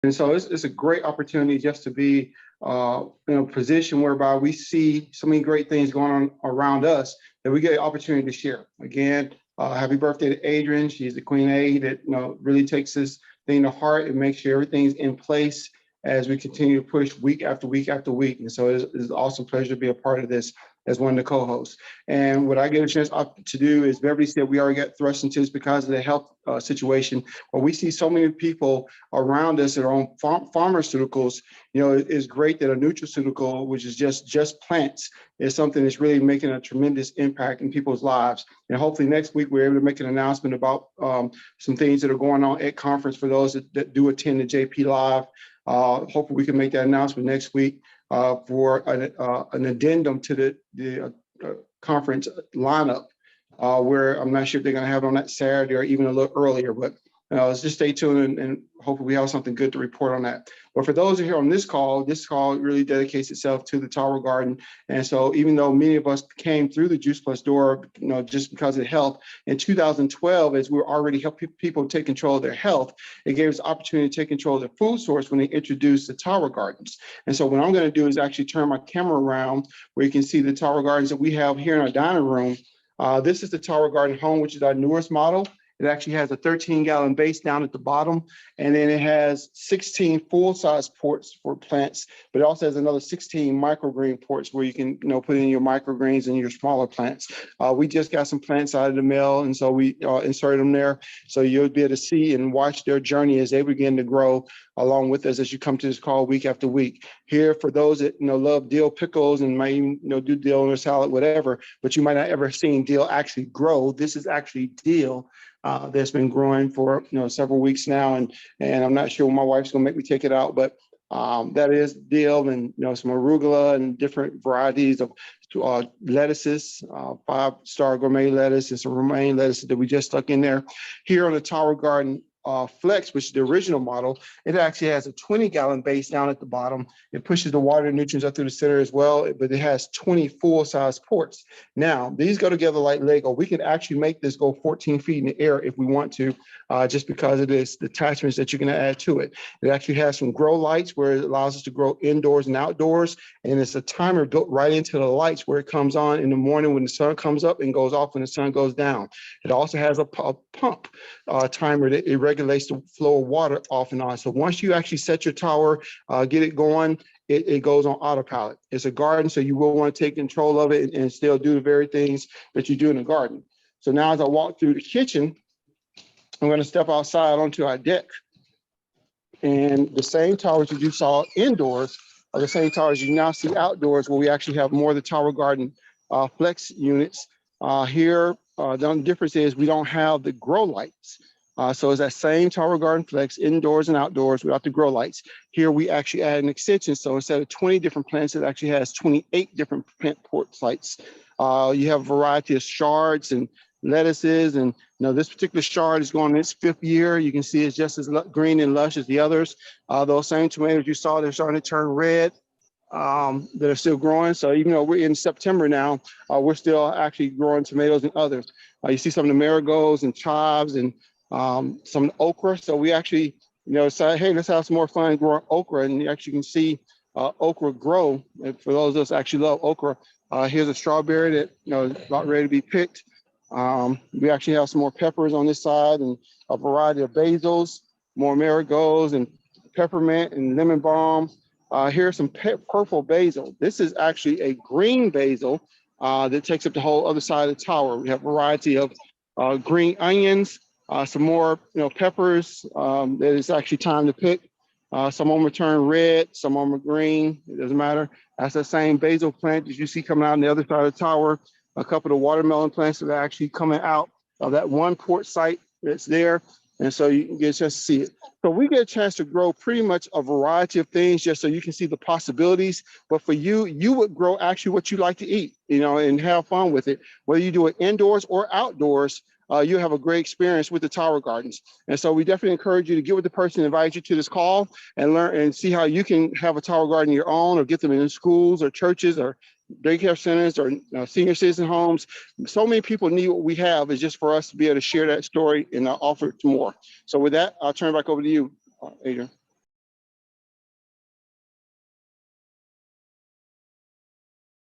And so it's a great opportunity just to be in a position whereby we see so many great things going on around us that we get an opportunity to share. Again, happy birthday to Adrian. She's the Queen A that really takes this thing to heart and makes sure everything's in place as we continue to push week after week after week. And so it's an awesome pleasure to be a part of this as one of the co-hosts. And what I get a chance to do is, Beverly said, we already got thrust into this because of the health situation, where we see so many people around us that are on pharmaceuticals. It's great that a nutraceutical, which is just plants, is something that's really making a tremendous impact in people's lives. And hopefully next week we're able to make an announcement about some things that are going on at conference for those that do attend the JP Live. Hopefully we can make that announcement next week for an addendum to the conference lineup, where I'm not sure if they're going to have it on that Saturday or even a little earlier, but let's just stay tuned and hopefully we have something good to report on that. But for those who are here on this call really dedicates itself to the Tower Garden. And so even though many of us came through the Juice Plus door, just because of health, in 2012, as we were already helping people take control of their health, it gave us the opportunity to take control of their food source when they introduced the Tower Gardens. And so what I'm going to do is actually turn my camera around where you can see the Tower Gardens that we have here in our dining room. This is the Tower Garden Home, which is our newest model. It actually has a 13-gallon base down at the bottom, and then it has 16 full-size ports for plants, but it also has another 16 microgreen ports where you can put in your microgreens and your smaller plants. We just got some plants out of the mail, and so we inserted them there. So you'll be able to see and watch their journey as they begin to grow along with us as you come to this call week after week. Here, for those that love dill pickles and might even do dill in their salad, whatever, but you might not ever seen dill actually grow. This is actually dill that's been growing for several weeks now, and I'm not sure when my wife's gonna make me take it out, but that is dill and some arugula and different varieties of lettuces, 5-star gourmet lettuce and some romaine lettuce that we just stuck in there. Here on the Tower Garden Flex, which is the original model, it actually has a 20-gallon base down at the bottom. It pushes the water and nutrients up through the center as well, but it has 20 full-size ports. Now, these go together like Lego. We can actually make this go 14 feet in the air if we want to, just because it is the attachments that you're going to add to it. It actually has some grow lights where it allows us to grow indoors and outdoors, and it's a timer built right into the lights where it comes on in the morning when the sun comes up and goes off when the sun goes down. It also has a pump timer that it regulates the flow of water off and on. So once you actually set your tower, get it going, it goes on autopilot. It's a garden, so you will want to take control of it and still do the very things that you do in the garden. So now as I walk through the kitchen, I'm going to step outside onto our deck. And the same towers that you saw indoors are the same towers you now see outdoors, where we actually have more of the Tower Garden Flex units. Here, the only difference is we don't have the grow lights. So it's that same Tower Garden Flex, indoors and outdoors, without the grow lights. Here we actually add an extension. So instead of 20 different plants, it actually has 28 different plant port sites. You have a variety of shards and lettuces, and this particular shard is going in its 5th year. You can see it's just as green and lush as the others. Those same tomatoes you saw, they're starting to turn red. That are still growing. So even though we're in September now, we're still actually growing tomatoes and others. You see some of the marigolds and chives and some okra. So we actually, say, hey, let's have some more fun growing okra. And you actually can see okra grow. And for those of us that actually love okra, here's a strawberry that is about ready to be picked. We actually have some more peppers on this side and a variety of basils, more marigolds and peppermint and lemon balm. Here's some purple basil. This is actually a green basil that takes up the whole other side of the tower. We have a variety of green onions, some more peppers that is actually time to pick. Some of them are turned red, some of them are green. It doesn't matter. That's the same basil plant that you see coming out on the other side of the tower. A couple of watermelon plants that are actually coming out of that one port site that's there. And so you can get a chance to see it. So we get a chance to grow pretty much a variety of things just so you can see the possibilities. But for you, you would grow actually what you like to eat, and have fun with it. Whether you do it indoors or outdoors, you have a great experience with the Tower Gardens. And so we definitely encourage you to get with the person who invited you to this call and learn and see how you can have a Tower Garden of your own, or get them in schools or churches or daycare centers or senior citizen homes. So many people need what we have. Is just for us to be able to share that story and offer it to more. So with that, I'll turn it back over to you, Adrian.